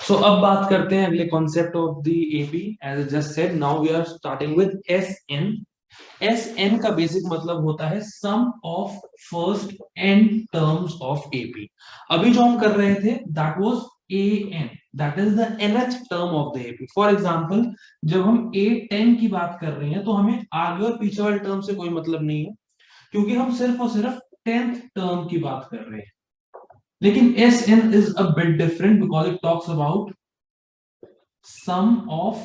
सो अब बात करते हैं अगले concept of the AP. As I just said, now we are starting with S N. S N का बेसिक मतलब होता है sum of first N terms of AP. अभी जो हम कर रहे थे that was A N, that is the nth term of the AP. For example, जब हम ए 10 की बात कर रहे हैं तो हमें आगे और पीछे वाले टर्म से कोई मतलब नहीं है, क्योंकि हम सिर्फ और सिर्फ 10th टर्म की बात कर रहे हैं। लेकिन S n is a bit different because it talks about sum of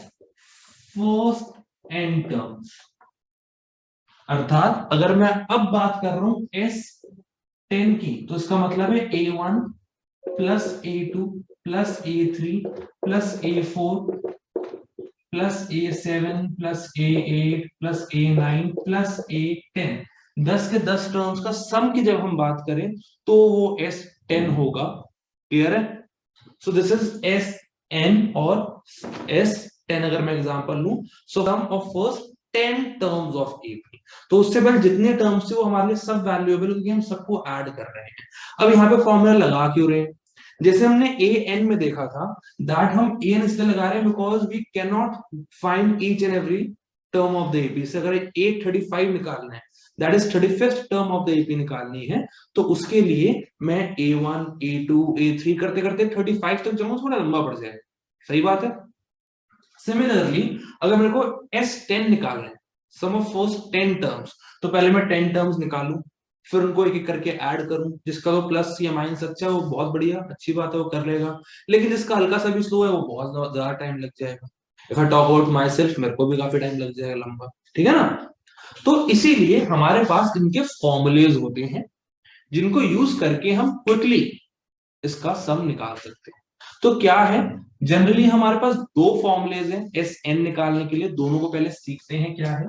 first N terms. अर्थात अगर मैं अब बात कर रहा हूं एस 10 की, तो इसका मतलब है A1 plus A2 plus A3 plus A4 plus A7 plus A8 plus A9 plus A10। 10 के 10 टर्म्स का सम की जब हम बात करें तो वो S10 होगा। क्लियर है? सो दिस इज S10 और S10 अगर मैं एग्जांपल लूं, so sum of first 10 terms of AP। तो उससे पहले जितने टर्म्स थे वो हमारे लिए सब वैल्यूएबल, क्योंकि हम सबको ऐड कर रहे हैं। अब यहाँ पे फॉर्मूला लगा क्यों रहे हैं? जैसे हमने ए एन में देखा था, दैट हम ए एन इसलिए लगा रहे हैं because we can not find each and every term of the AP. से अगर 835 निकालना है, that is 35th term of the AP निकालनी है, तो उसके लिए मैं A1 A2 A3 करते करते 35 तक जाऊंगा, थोड़ा लंबा पड़ जाएगा। सही बात है। सिमिलरली अगर मेरे को S10 निकालना है, सम ऑफ फर्स्ट 10 टर्म्स, तो पहले मैं 10 टर्म्स निकालूं, फिर उनको एक एक करके ऐड करूं। जिसका तो प्लस या माइनस अच्छा है वो बहुत बढ़िया, अच्छी बात है, वो कर लेगा। लेकिन जिसका हल्का सा भी स्लो है वो बहुत ज्यादा टाइम लग जाएगा। If I talk about my self, मेरे को भी काफी टाइम लग जाएगा लंबा। ठीक है ना? तो इसीलिए हमारे पास इनके फॉर्मूलेज होते हैं जिनको यूज करके हम क्विकली इसका सम निकाल सकते हैं। तो क्या है, जनरली हमारे पास दो फॉर्मुलेज हैं एस एन निकालने के लिए। दोनों को पहले सीखते हैं क्या है।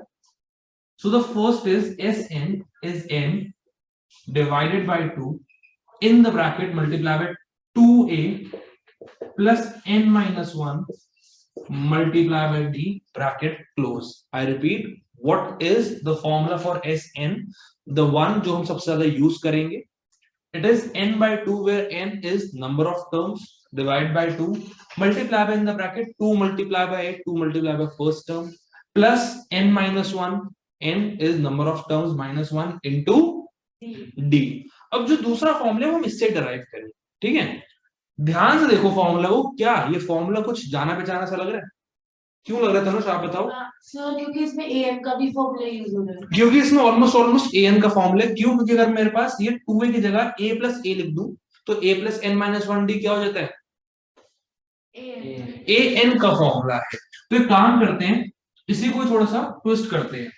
So the first is S n is n divided by 2 in the bracket multiply with 2a plus n minus 1 multiply by d bracket close. I repeat, what is the formula for Sn? The one जो हम सबसे ज्यादा use करेंगे, it is n by 2 where n is number of terms, divide by 2, multiply by in the bracket 2 multiply by 8, 2 multiply by first term, plus n minus 1, n is number of terms minus 1 into d। अब जो दूसरा formula हम इससे derive करें। ठीक है, ध्यान से देखो फॉर्मूला को। क्या ये फॉर्मूला कुछ जाना पहचाना सा लग रहा है? क्यों लग रहा है तनुष, आप बताओ। सर क्योंकि इसमें an का भी फॉर्मूला यूज हो रहा है। क्योंकि इसमें ऑलमोस्ट an का फॉर्मूला है। क्यों? क्योंकि अगर मेरे पास ये 2a की जगह a प्लस a लिख दूं तो a plus n minus 1d क्या हो जाता है? an का फॉर्मूला है। तो एक काम करते हैं, इसी को थोड़ा सा ट्विस्ट करते हैं।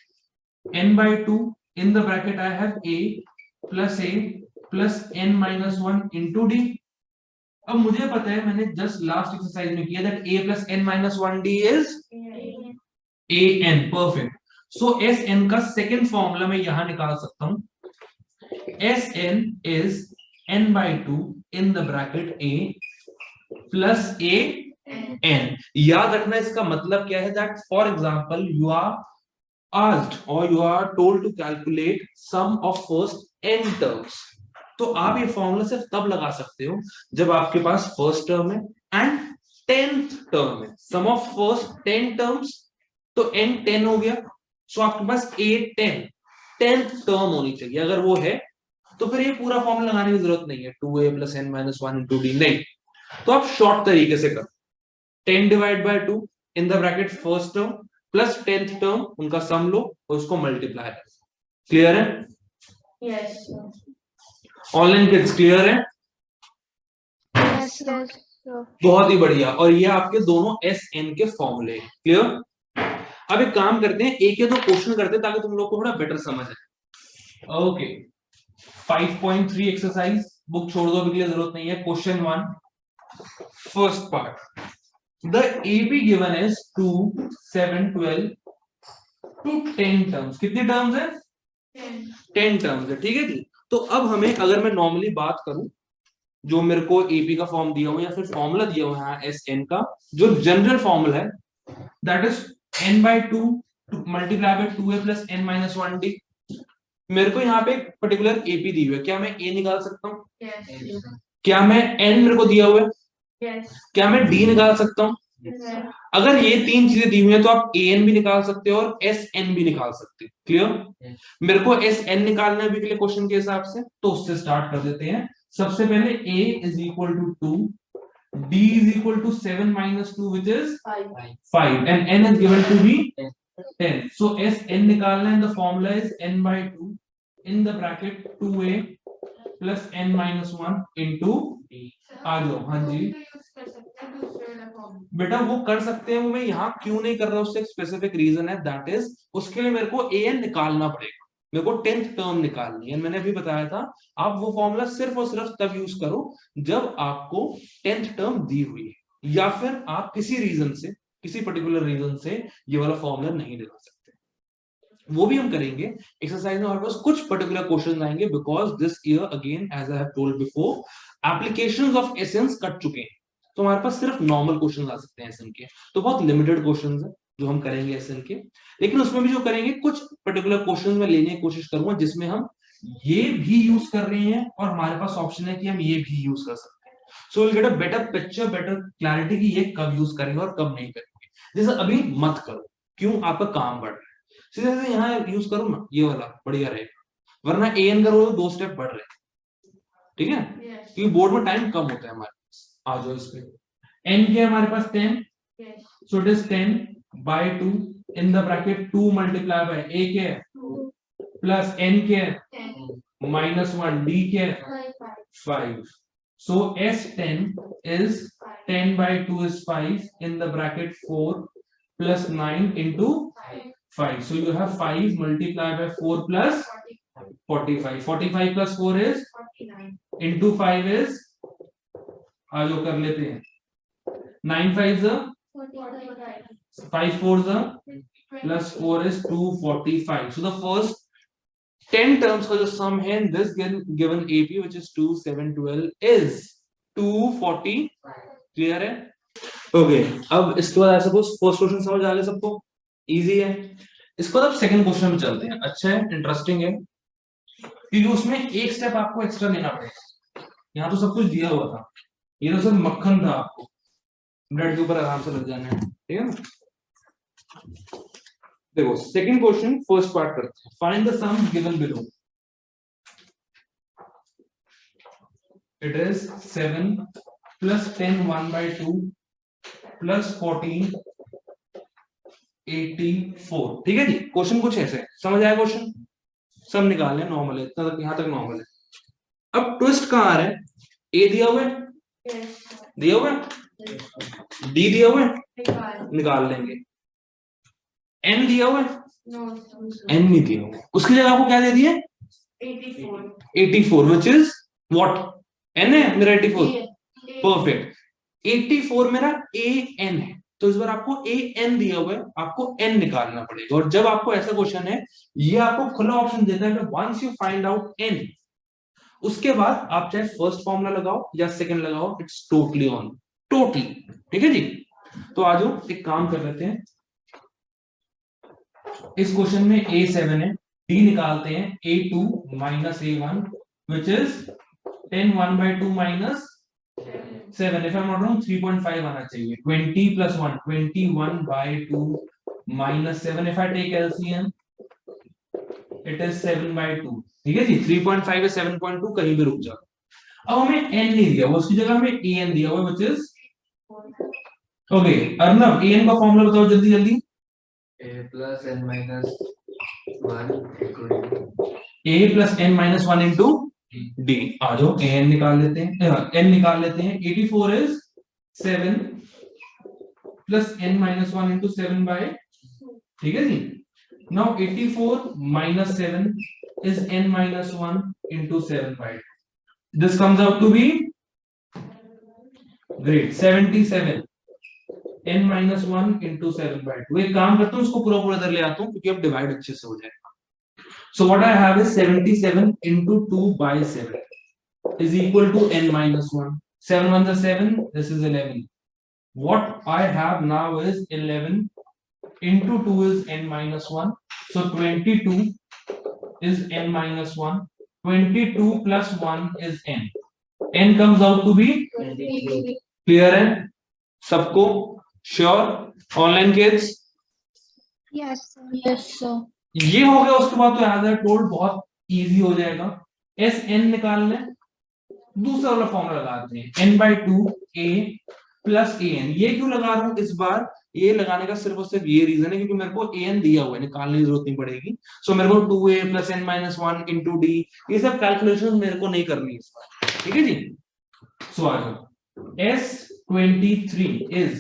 n by 2 in the bracket I have a plus n minus 1 into d। अब मुझे पता है, मैंने जस्ट लास्ट एक्सरसाइज में किया, that a plus n minus 1d is an। Perfect. So Sn का सेकेंड फॉर्मूला मैं यहां निकाल सकता हूं। Sn is n by 2 in the bracket a plus a n। याद रखना इसका मतलब क्या है, that for example you are asked or you are told to calculate sum of first n terms, तो आप ये फॉर्मूला सिर्फ तब लगा सकते हो जब आपके पास फर्स्ट टर्म है एंड 10th टर्म है। सम ऑफ फर्स्ट 10 टर्म्स, तो n 10 हो गया। सो आपके पास a 10th टर्म होनी चाहिए। अगर वो है तो फिर ये पूरा फॉर्मूला लगाने की जरूरत नहीं है, 2a plus n minus 1 into d। नहीं, तो आप शॉर्ट तरीके से करो, 10 divide by 2 in the bracket first term plus 10th term, उनका सम लो और उसको मल्टीप्लाई। क्लियर है? यस ऑनलाइन किड्स क्लियर है? सर। बहुत ही बढ़िया। और ये आपके दोनों एस एन के फॉर्मूले हैं। क्लियर? अब एक काम करते हैं, एक या दो क्वेश्चन करते हैं ताकि तुम लोग को थोड़ा बेटर समझ आए। ओके, 5.3 एक्सरसाइज, बुक छोड़ दो, अभी के लिए जरूरत नहीं है। Question 1, first part, the AP given is 2 7 12 to 10 terms. कितनी टर्म्स है? 10 टर्म्स है। ठीक है जी। तो अब हमें, अगर मैं नॉर्मली बात करूं, जो मेरे को एपी का फॉर्म दिया हुआ या फिर फॉर्मूला दिया हुआ है एस एन का, जो जनरल फॉर्मूला है that is n by 2 multiply by 2a plus n minus 1d। मेरे को यहाँ पे एक पर्टिकुलर एपी दी हुई है, क्या मैं ए निकाल सकता हूँ? क्या मैं n मेरे को दिया हुआ है, Yes. क्या मैं डी निकाल सकता हूँ? Yes. अगर ये तीन चीजें दी हुई है तो आप ए एन भी निकाल सकते हो और एस एन भी निकाल सकते हो। क्लियर? मेरे को एस एन निकालना है अभी क्वेश्चन के हिसाब से, तो उससे स्टार्ट कर देते हैं। सबसे पहले a is equal to 2, d is equal to 7 minus 2 which is 5 and n is given to be 10. So s n निकालना है, the formula is n by 2 in the bracket 2a plus n minus 1 into आ जाओ। हाँ जी बेटा वो कर सकते हैं, वो मैं यहाँ क्यों नहीं कर रहा उससे एक स्पेसिफिक रीजन है, दैट इज उसके लिए मेरे को ए एन निकालना पड़ेगा, मेरे को 10th टर्म निकालनी है। मैंने अभी बताया था आप वो फॉर्मूला सिर्फ और सिर्फ तब यूज करो जब आपको 10th टर्म दी हुई है, या फिर आप किसी रीजन से, किसी पर्टिकुलर रीजन से ये वाला फॉर्मूला नहीं निकाल सकते। वो भी हम करेंगे एक्सरसाइज में। हमारे पास कुछ पर्टिकुलर क्वेश्चन आएंगे because this year again as I have told before applications of essence cut चुके हैं, तो हमारे पास सिर्फ नॉर्मल क्वेश्चन आ सकते हैं एसएन के, तो बहुत लिमिटेड क्वेश्चन है जो हम करेंगे एसएन के। लेकिन उसमें भी जो करेंगे कुछ पर्टिकुलर क्वेश्चन में लेने की कोशिश करूंगा जिसमें हम ये भी यूज कर रहे हैं और हमारे पास ऑप्शन है कि हम ये भी यूज कर सकते हैं। So will get a better picture, better clarity कि ये कब यूज करेंगे और कब नहीं करेंगे। जैसे अभी मत करो, क्यों? आपका काम बढ़ रहा है, सीधे सीधे यहाँ यूज करो ना, ये वाला बढ़िया रहेगा, वरना एन करो तो 2 स्टेप बढ़ रहे हैं। ठीक है? क्योंकि बोर्ड में टाइम कम होता है हमारे पास। आ जाओ इस पे, n क्या है हमारे पास 10, so it is 10 by 2 in the bracket 2 multiply by a क्या है प्लस n क्या है माइनस 1, d क्या है 5, so s10 is 10 by 2 is 5 in the bracket 4 plus 9 into 5, so you have 5 multiplied by 4 plus 45, 45 plus 4 is 49 into 5 is, आज कर लेते हैं 9 5 5 4 plus 4 is 245. So the first 10 terms का जो sum है in this given AP which is 2 7 12 is 245. Clear है? Okay अब इसके बाद ऐसा कुछ फर्स्ट क्वेश्चन समझ आ गया सबको? इजी है। इसको अब सेकंड क्वेश्चन में चलते हैं। अच्छा है, इंटरेस्टिंग है, क्योंकि उसमें एक स्टेप आपको एक्स्ट्रा लेना पड़ेगा। यहाँ तो सब कुछ दिया हुआ था, ये तो सब मक्खन था, आपको ब्रेड के ऊपर आराम से लग जाना है। ठीक है ना? देखो सेकंड क्वेश्चन फर्स्ट पार्ट करते हैं। Find the sum given below. It is 7 plus 10 1 by 2 plus 14 84। ठीक है जी, क्वेश्चन कुछ ऐसे समझ आया? क्वेश्चन सब निकालने नॉर्मल है, इतना तक यहां तक नॉर्मल है। अब ट्विस्ट कहां आ रहा है? ए दिया हुआ है, दिया हुआ है, डी दिया हुआ है, निकाल लेंगे। एन दिया हुआ है, एन नहीं दिया हुआ, उसकी जगह आपको क्या दे दिए 84 which is what? एन है मेरा 84, परफेक्ट। 84 मेरा ए एन है, तो इस बार आपको ए एन दिया हुआ है, आपको एन निकालना पड़ेगा। और जब आपको ऐसा क्वेश्चन है, ये आपको खुला ऑप्शन देता है कि once you find out n, उसके बाद आप चाहे फर्स्ट फॉर्मूला लगाओ या सेकंड लगाओ, इट्स टोटली ऑन, टोटली। ठीक है जी, तो आ जाओ एक काम कर लेते हैं। इस क्वेश्चन में A7 है, D निकालते हैं A2 minus A1 which is 10 1 by 2 minus 7, if I'm not wrong 3.5 आना चाहिए। 20 plus 1 21 by 2 minus 7, if I take LCM it is 7 by 2। ठीक है जी, 3.5 है 7.2, कहीं भी रुक जाओ। अब हमें n नहीं दिया, उसकी जगह हमें an दिया हुआ which is okay. Arnav an का फॉर्मूला बताओ जल्दी जल्दी। a plus n minus 1 a plus n minus 1 into d। आ जाओ an निकाल लेते हैं, n निकाल लेते हैं। 84 is 7 plus n minus 1 into 7 by, ठीक है जी। now 84 minus 7 is n minus 1 into 7 by 2, this comes out to be great 77 n minus 1 into 7 by 2। एक काम करता हूँ, इसको पूरा पूरा इधर ले आता हूँ क्योंकि अब डिवाइड अच्छे से हो जाएगा। So what I have is 77 into 2 by 7 is equal to n minus 1. 7 1s are 7, this is 11. What I have now is 11 into 2 is n minus 1. So 22 is n minus 1. 22 plus 1 is n. N comes out to be 23. Clear है सबको? Sure? Online kids? Yes, sir. Yes, sir. ये हो गया। उसके बाद तो as I told बहुत easy हो जाएगा। एस एन निकाल लें, दूसरा वाला फॉर्मूला लगाते हैं, n by two a plus a n. ये क्यों लगा रहा हूं इस बार? ये लगाने का सिर्फ और सिर्फ ये रीजन है क्योंकि मेरे को ए एन दिया हुआ है, निकालने की जरूरत नहीं पड़ेगी। सो मेरे को 2a plus n minus one into D, ये सब कैलकुलेशन मेरे को नहीं करनी इस बार, ठीक है जी। सो आ जाओ, S23 is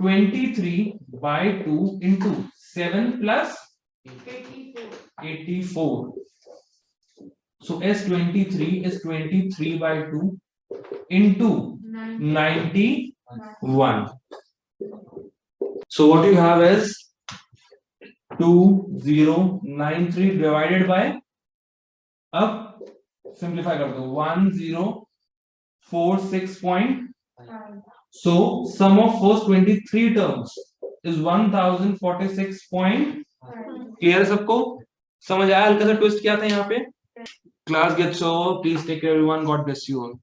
23 by 2 into 7 plus 84. So S23 is 23 by 2 into 91. So what you have is 2093 divided by, अब simplify कर दो, 1046. So sum of first 23 terms is 1046. Clear सबको? समझ आया? हल्का सा ट्विस्ट क्या था यहाँ पे? Class gets over. Please take care everyone. God bless you all.